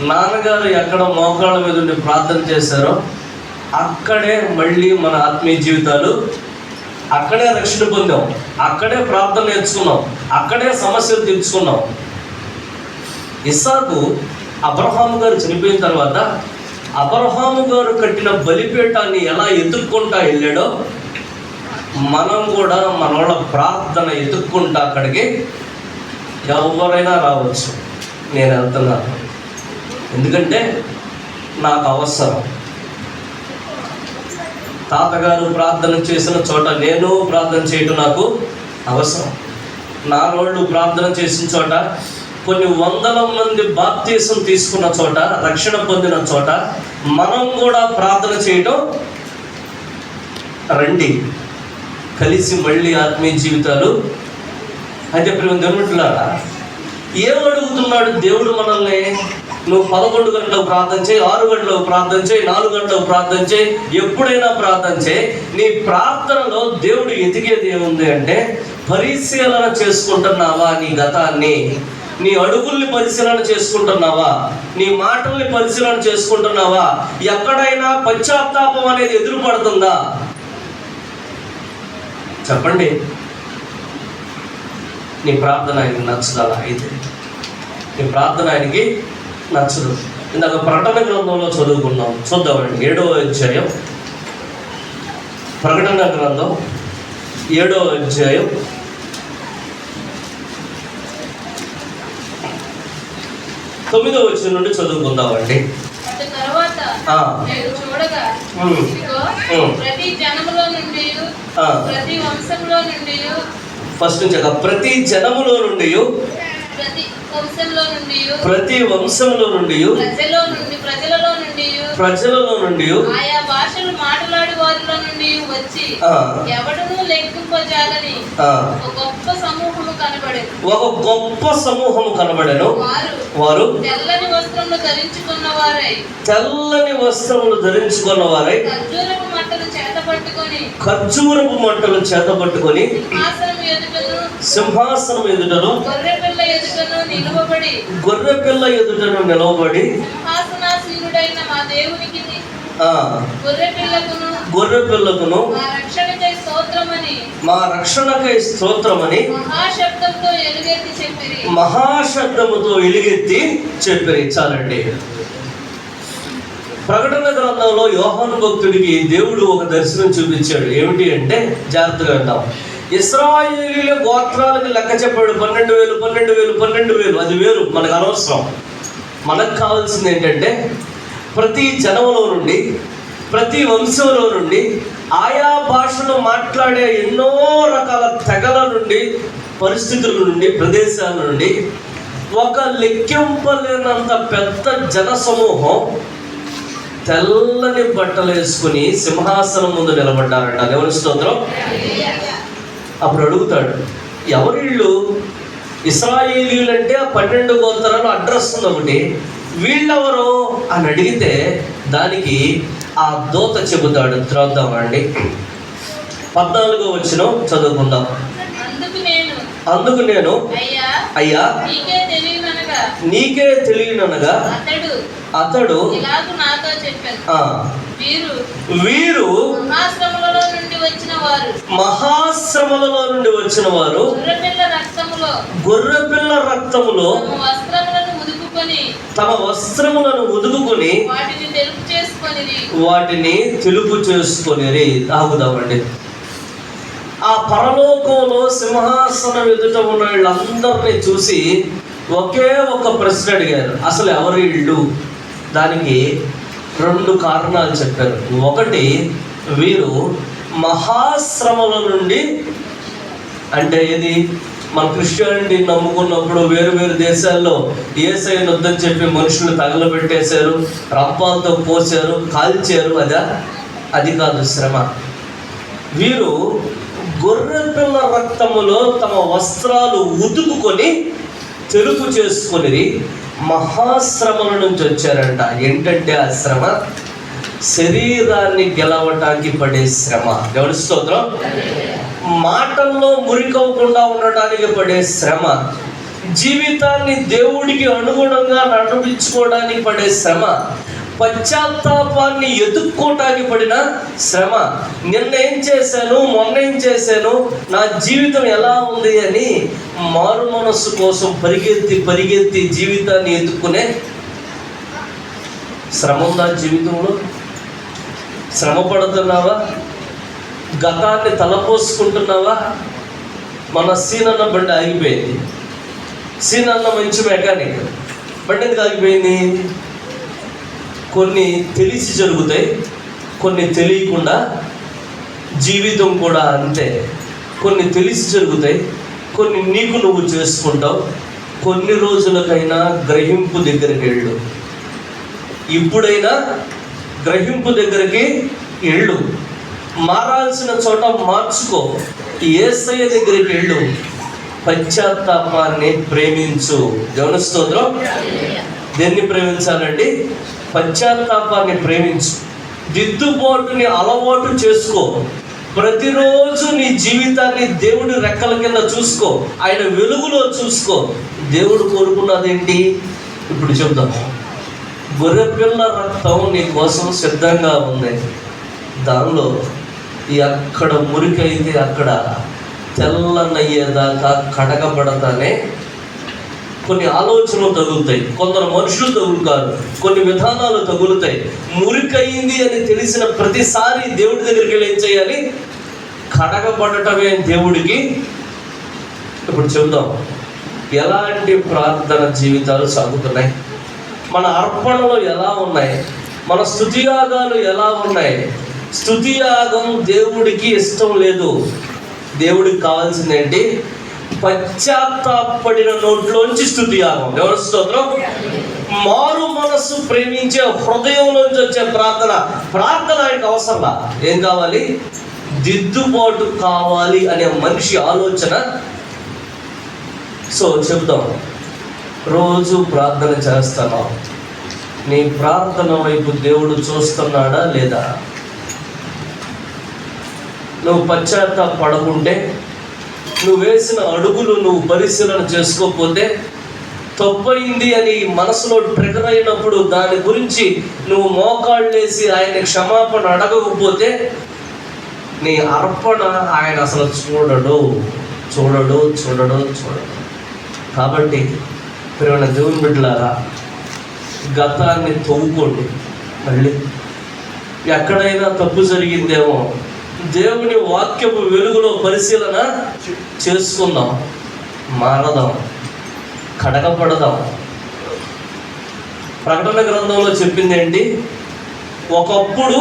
నాన్నగారు ఎక్కడ మోకాళ్ళ మీద ఉండి ప్రార్థన చేశారో అక్కడే మళ్ళీ మన ఆత్మీయ జీవితాలు, అక్కడే రక్షణ పొందాం, అక్కడే ప్రార్థన నేర్చుకున్నాం, అక్కడే సమస్యలు తీర్చుకున్నాం. ఇస్సాకు అబ్రహాము గారు చనిపోయిన తర్వాత అబ్రహాము గారు కట్టిన బలిపీఠాన్ని ఎలా ఎత్తుక్కుంటా వెళ్ళాడో మనం కూడా మనోళ్ళ ప్రార్థన ఎత్తుక్కుంటా అక్కడికి ఎవరైనా రావచ్చు. నేను వెళ్తున్నాను ఎందుకంటే నాకు అవసరం. తాతగారు ప్రార్థన చేసిన చోట నేను ప్రార్థన చేయటం నాకు అవసరం. నాలోళ్ళు ప్రార్థన చేసిన చోట, కొన్ని వందల మంది బాప్తీసం తీసుకున్న చోట, రక్షణ పొందిన చోట మనం కూడా ప్రార్థన చేయటం. రండి కలిసి మళ్ళీ ఆత్మీయ జీవితాలు. అయితే ప్రేమ దేవుడులారా, ఏం అడుగుతున్నాడు దేవుడు మనల్ని? నువ్వు 11 గంటలకు ప్రార్థన చేయి, 6 గంటలకు ప్రార్థన చేయి, 4 గంటలకు ప్రార్థన చేయి, ఎప్పుడైనా ప్రార్థన చేయి. నీ ప్రార్థనలో దేవుడు ఎదిగేది ఏముంది అంటే, పరిశీలన చేసుకుంటున్నావా నీ గతాన్ని? నీ అడుగుల్ని పరిశీలన చేసుకుంటున్నావా? నీ మాటల్ని పరిశీలన చేసుకుంటున్నావా? ఎక్కడైనా పశ్చాత్తాపం అనేది ఎదురుపడుతుందా? చెప్పండి. నీ ప్రార్థన ఆయనకి నచ్చదా? అయితే నీ ప్రార్థన ఆయనకి నచ్చదు. ఇందాక ప్రకటన గ్రంథంలో చదువుకున్నాం, చూద్దామండి. 7వ అధ్యాయం, ప్రకటన గ్రంథం 7వ అధ్యాయం 9వ వచనం నుండి చదువుకుందామండి. తరువాత నేను చూడగా ఇదిగో ప్రతి జనములో నుండి, ప్రతి వంశంలో నుండి, ఫస్ట్ నుంచి ప్రతి జనములో నుండి, ప్రతి వంశంలో నుండి, ప్రజలలో నుండి, ఆయా భాషలు మాట్లాడే వారిలో నుండి వచ్చి ఎవడనూ లెక్కింపజాలని ఒక గొప్ప సమూహము కనబడెను. ఒక గొప్ప సమూహము కనబడెను. వారు తెల్లని వస్త్రములు ధరించుకున్న వారై, తెల్లని వస్త్రములు ధరించుకున్న వారై, ఖర్జూరపు మట్టలు చేతపట్టుకొని, ఖర్జూరపు మట్టలు చేతపట్టుకొని, సింహాసనం ఎదుటను, గొర్రెపిల్ల ఎదుటను నిలవబడి, గొర్రెపిల్ల ఎదుటను నిలవబడి, సింహాసనాసీనుడైన మా దేవునికి, గొర్రెపిల్లకును మా రక్షణకై స్తోత్రమని, మా రక్షణకై స్తోత్రమని మహాశబ్దంతో ఎలుగెత్తి చెప్పిరి. మహాశబ్దముతో ఎలుగెత్తి చెప్పిరి. చాలండి. ప్రకటన గ్రంథంలో యోహాను భక్తుడికి దేవుడు ఒక దర్శనం చూపించాడు. ఏమిటి అంటే, జాగ్రత్తగా విందాం. ఇశ్రాయేలీయుల గోత్రాలకు లెక్క చెప్పాడు. 12,000 అది వేరు, మనకు అనవసరం. మనకు కావాల్సింది ఏంటంటే, ప్రతి జనములో నుండి, ప్రతి వంశంలో నుండి, ఆయా భాషలు మాట్లాడే ఎన్నో రకాల తెగల నుండి, పరిస్థితుల నుండి, ప్రదేశాల నుండి ఒక లెక్కింపలేనంత పెద్ద జన సమూహం తెల్లని బట్టలు వేసుకుని సింహాసనం ముందు నిలబడ్డారట. దేవుని స్తోత్రం. అప్పుడు అడుగుతాడు, ఎవరిళ్ళు? ఇశ్రాయేలీయులంటే ఆ 12 గోత్రాలు అడ్రస్ ఉంది ఒకటి. వీళ్ళెవరు అని అడిగితే దానికి ఆ దూత చెబుతాడు. చూద్దామండి. 14వ వచనం చదువుకుందాం. అందుకు నేను అయ్యా నీకే తెలియననగా అతడు వీరు మహాశ్రమలలో నుండి వచ్చిన వారు గొర్రెపిల్ల రక్తములో తమ వస్త్రములను ఉదుకుని వాటిని తెలుపు చేసుకొని. ఆగుదామండి. ఆ పరలోకంలో సింహాసనం ఎదుట ఉన్న వీళ్ళందరినీ చూసి ఒకే ఒక ప్రశ్న అడిగారు, అసలు ఎవరు వీళ్ళు? దానికి 2 కారణాలు చెప్పారు. ఒకటి, వీరు మహాశ్రమల నుండి, అంటే ఇది మన క్రిస్టియానిటీ నమ్ముకున్నప్పుడు వేరు వేరు దేశాల్లో యేసయ్యను వద్దని చెప్పి మనుషులు తగలబెట్టేశారు, రంపాలతో పోసారు, కాల్చారు. అది కాదు శ్రమ. వీరు గొర్రెపిల్ల రక్తములో తమ వస్త్రాలు ఉతుకుకొని తెలుపు చేసుకొని మహాశ్రమల నుంచి వచ్చారంట. ఏంటంటే ఆ శ్రమ? శరీరాన్ని గెలవటానికి పడే శ్రమ. దేవుని స్తోత్రం. మాటల్లో మురికవకుండా ఉండటానికి పడే శ్రమ, జీవితాన్ని దేవుడికి అనుగుణంగా నడిపించుకోవడానికి పడే శ్రమ, పశ్చాత్తాపాన్ని ఎదుర్కోవటానికి పడిన శ్రమ. నిన్న ఏం చేశాను, మొన్న ఏం చేశాను, నా జీవితం ఎలా ఉంది అని మారు మనస్సు కోసం పరిగెత్తి జీవితాన్ని ఎదుర్కొనే శ్రమ ఉందా జీవితంలో? శ్రమ పడుతున్నావా? గతాన్ని తలపోసుకుంటున్నావా? మన సీనన్న బండి ఆగిపోయింది. సీనన్న మంచి మెకానిక్. బండి ఎందుకు ఆగిపోయింది? కొన్ని తెలిసి జరుగుతాయి, కొన్ని తెలియకుండా. జీవితం కూడా అంతే. కొన్ని తెలిసి జరుగుతాయి, కొన్ని నీకు నువ్వు చేసుకుంటావు. కొన్ని రోజులకైనా గ్రహింపు దగ్గరికి వెళ్ళు. ఇప్పుడైనా గ్రహింపు దగ్గరికి వెళ్ళు. మారాల్సిన చోట మార్చుకో. యేసయ్య దగ్గరికి వెళ్ళు. పశ్చాత్తాపాన్ని ప్రేమించు. దేవుని స్తోత్రం. దేన్ని ప్రేమించాలండి? పశ్చాత్తాపాన్ని ప్రేమించు. దిద్దుబాటుని అలవాటు చేసుకో. ప్రతిరోజు నీ జీవితాన్ని దేవుడి రెక్కల కింద చూసుకో, ఆయన వెలుగులో చూసుకో. దేవుడు కోరుకున్నదేంటి? ఇప్పుడు చెప్దాం. గొర్రెపిల్ల రక్తం నీ కోసం సిద్ధంగా ఉంది. దానిలో ఎక్కడ మురికైతే అక్కడ తెల్లనయ్యేదాకా కడగబడతానే కొన్ని ఆలోచనలు తగులుతాయి, కొందరు మనుషులు తగులుతారు, కొన్ని విధానాలు తగులుతాయి. మురికయింది అని తెలిసిన ప్రతిసారి దేవుడి దగ్గరికి వెళ్ళి ఏం చేయాలి? కడగబడటమే దేవుడికి. ఇప్పుడు చెబుదాం, ఎలాంటి ప్రార్థన జీవితాలు సాగుతున్నాయి, మన అర్పణలు ఎలా ఉన్నాయి, మన స్తుతియాగాలు ఎలా ఉన్నాయి. స్తుతియాగం దేవుడికి ఇష్టం లేదు. దేవుడికి కావాల్సిందేంటి? పశ్చాత్తాపడిన నోట్లోంచి స్తుతియాగం. ఎవరి స్తోత్రం? మారు మనస్సు ప్రేమించే హృదయంలోంచి వచ్చే ప్రార్థన ఆయనకు అవసరంలా. ఏం కావాలి? దిద్దుబాటు కావాలి అనే మనిషి ఆలోచన. సో చెప్తాం, రోజు ప్రార్థన చేస్తాను. నీ ప్రార్థన వైపు దేవుడు చూస్తున్నాడా లేదా? నువ్వు పశ్చాత్తాపడకుంటే, నువ్వు వేసిన అడుగులు నువ్వు పరిశీలన చేసుకోకపోతే, తప్పయింది అని మనసులో ట్రిగర్ అయినప్పుడు దాని గురించి నువ్వు మోకాళ్ళేసి ఆయన క్షమాపణ అడగకపోతే, నీ అర్పణ ఆయన అసలు చూడడు. కాబట్టి ప్రియమైన దేవుని బిడ్డలారా, గతాన్ని తవ్వుకోండి. మళ్ళీ ఎక్కడైనా తప్పు జరిగిందేమో దేవుని వాక్యపు వెలుగులో పరిశీలన చేసుకుందాం, మారదాం, కడగపడదాం. ప్రకటన గ్రంథంలో చెప్పింది ఏంటి? ఒకప్పుడు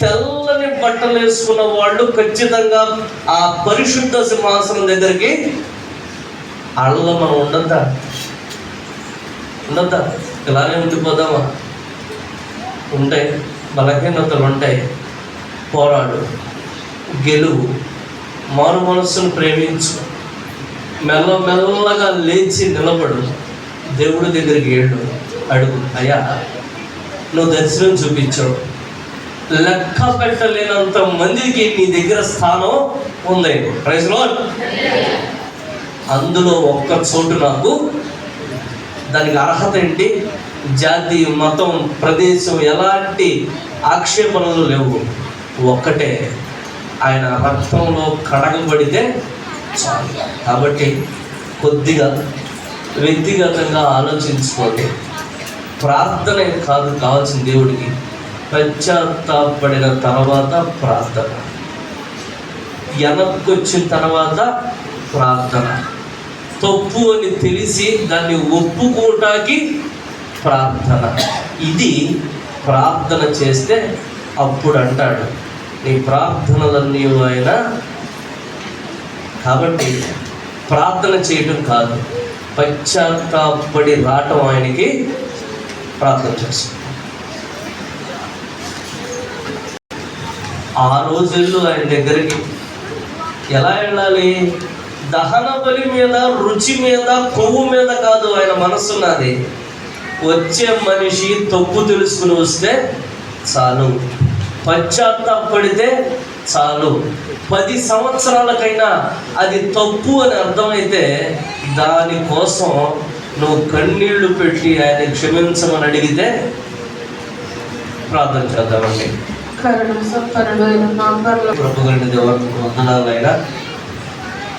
తెల్లని బట్టలు వేసుకున్న వాళ్ళు ఖచ్చితంగా ఆ పరిశుద్ధ సింహాసనం దగ్గరికి మనం ఉండద్దా? ఇలానే ఉండిపోదామా? ఉంటాయి, బలహీనతలు ఉంటాయి. పోరాడు, గెలువు, మారు మనస్సును ప్రేమించు, మెల్లగా లేచి నిలబడు, దేవుడి దగ్గరికి ఏడు, అడుగు. అయ్యా, నువ్వు దర్శనం చూపించావు, లెక్క పెట్టలేనంత మందికి నీ దగ్గర స్థానం ఉంది. Praise lord. అందులో ఒక్క చోటు నాకు, దానికి అర్హత ఏంటి? జాతి, మతం, ప్రదేశం, ఎలాంటి ఆక్షేపణలు లేవు. ఒక్కటే, ఆయన రక్తంలో కడగబడితే చాలు. కాబట్టి కొద్దిగా వ్యక్తిగతంగా ఆలోచించుకోండి. ప్రార్థన కాదు కావాల్సిన దేవుడికి, పశ్చాత్తాపడిన తర్వాత ప్రార్థన, వెనక్కొచ్చిన తర్వాత ప్రార్థన, తప్పు అని తెలిసి దాన్ని ఒప్పుకోవటానికి ప్రార్థన. ఇది ప్రార్థన చేస్తే అప్పుడు అంటాడు, నీ ప్రార్థనలన్నీ ఆయన. కాబట్టి ప్రార్థన చేయటం కాదు, పశ్చాత్తాపడి రావటం ఆయనకి ప్రార్థన చేస్తాం. ఆ రోజుల్లో ఆయన దగ్గరికి ఎలా వెళ్ళాలి? దహన బలి మీద, రుచి మీద, కొవ్వు మీద కాదు ఆయన మనసున్నది. వచ్చే మనిషి తప్పు తెలుసుకుని వస్తే చాలు, పశ్చాత్తాపడితే చాలు. 10 సంవత్సరాలకైనా అది తప్పు అని అర్థమైతే దానికోసం నువ్వు కన్నీళ్లు పెట్టి ఆయన క్షమించమని అడిగితే ప్రార్థన చేద్దామండి. ప్రభువుని దేవుని వందనాలైనా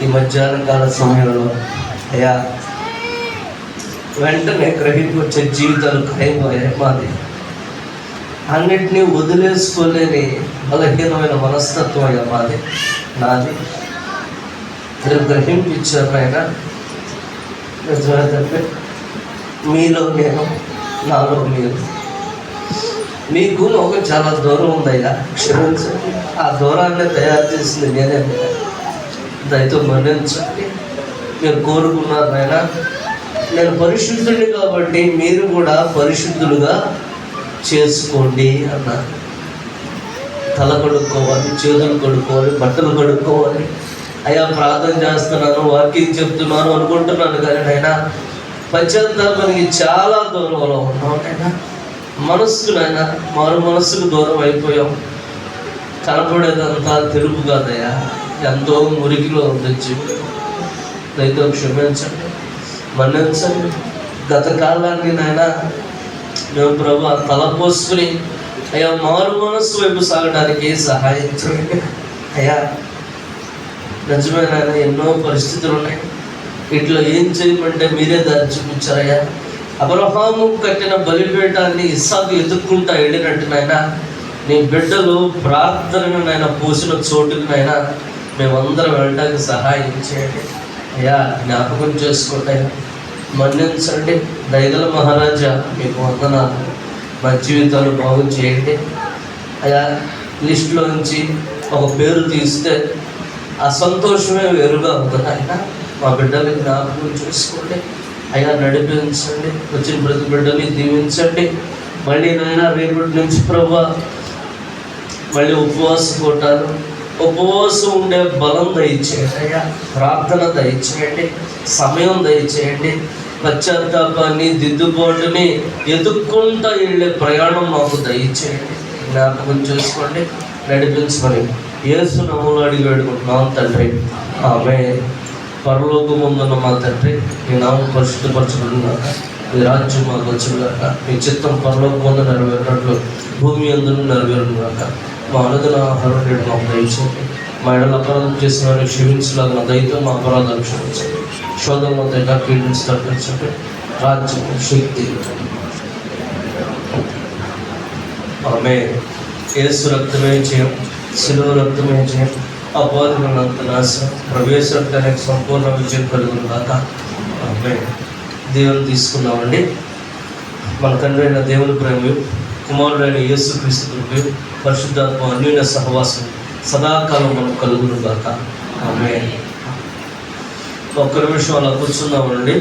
ఈ మధ్యాహ్నం కాల సమయంలో అయ్యా వెంటనే గ్రహింపు వచ్చే జీవితాలు ఖాయమయ్యాయి మాది. అన్నిటినీ వదిలేసుకోలేని బలహీనమైన మనస్తత్వం అయ్యా మాది, నాది. మీరు గ్రహింపించారు ఆయన. నిజమే, మీలో నేను, నాలో మీరు. మీకు ఒక చాలా దూరం ఉందయ్యా, క్షమించండి. ఆ దూరాన్ని తయారు చేసింది నేనే. దయతో మన్నించండి. మీరు కోరుకున్నారు నాయన, నేను పరిశుద్ధుడిని కాబట్టి మీరు కూడా పరిశుద్ధులుగా చేసుకోండి అన్నారు. తల కడుక్కోవాలి, చేతులు కడుక్కోవాలి, బట్టలు కడుక్కోవాలి. అయ్యా ప్రార్థన చేస్తున్నాను, వాక్యం చెప్తున్నాను అనుకుంటున్నాను, కానీ నాయన పశ్చాత్తాపానికి చాలా దూరంలో ఉన్నాం నాయన. మనస్సునైనా మారు మనస్సుకు దూరం అయిపోయాం. కనపడేదంతా తెలుపు కాదయ్యా, ఎంతో మురికిలో ఉంది జీవితం. దయతో క్షమించండి, మన్నించండి. గత కాలాన్ని నాయన మేము ప్రభు తలపోసుకుని అయ్యా మారు మనస్సు వైపు సాగడానికి సహాయం చేయండి అయ్యా. నిజమే నాయన, ఎన్నో పరిస్థితులు ఉన్నాయి. ఇట్లా ఏం చేయమంటే మీరే దారి చూపించారయ్యా. అబ్రహాము కట్టిన బలిపీఠాన్ని ఇస్సాకు ఎత్తుక్కుంటా వెళ్ళినట్టు నాయన, నీ బిడ్డలు ప్రార్థనను నాయన పోసిన చోటుకు నాయన మేమందరం వెళ్ళడానికి సహాయం చేయండి అయ్యా. జ్ఞాపకం చేసుకోండి, మన్నించండి. దయగల మహారాజా మీకు వందనాలు. మా జీవితాలు బాగు చేయండి అయ్యా. లిస్టులో నుంచి ఒక పేరు తీస్తే ఆ సంతోషమే వేరుగా ఉంది ఆయన. మా బిడ్డలు జ్ఞాపకం చేసుకోండి అయ్యా, నడిపించండి. వచ్చిన ప్రతి బిడ్డని దీవించండి. మళ్ళీ నాయన రేపటి నుంచి ప్రభా మళ్ళీ ఉపవాసం ఉండే బలం దయచేయండి అయ్యా. ప్రార్థన దయచేయండి, సమయం దయచేయండి. పశ్చాత్తాపాన్ని, దిద్దుబాటుని ఎదుక్కుంటా వెళ్ళే ప్రయాణం మాకు దయచేయండి. జ్ఞాపకం చేసుకోండి, నడిపించమని యేసు నామములో అడిగి వేడుకుంటున్నాం తండ్రి, ఆమేన్. పరలోకమందున్న మా తండ్రి, మీ నామం పరిశుద్ధపరచబడుగాక, మీ రాజ్యం మాకు వచ్చుగాక, మీ చిత్తం పరలోకమందు నెరవేరినట్లు భూమి అందును నెరవేరుగాక. మా అనుదిన ఆహారం నేడు మాకు దయచేయండి. మా ఎడల అపరాధం చేసిన వారిని క్షమించలాగిన దయతో మా అపరాధాలు క్షమించండి. శోధనలో దగ్గర పీడించి తప్పించండి. రాజ్యం, శక్తి ఆమేన్. యేసు రక్తమే జయం, శిలువ రక్తమే జయం, అపవాదములంత నాశనం, ప్రవేశ రక్తానికి సంపూర్ణ విజయం కలుగును గాక. ఆమేన్. దేవుని తీసుకున్నామండి. మన తండ్రి అయిన దేవుని ప్రేమయు, కుమారుడైన యేసుక్రీస్తు కృపయు, పరిశుద్ధాత్మ అన్యోన్య సహవాసం సదాకాలం మనకు కలుగును గాక. ఆమేన్. ఒక్క నిమిషం అలా కూర్చున్నామండి.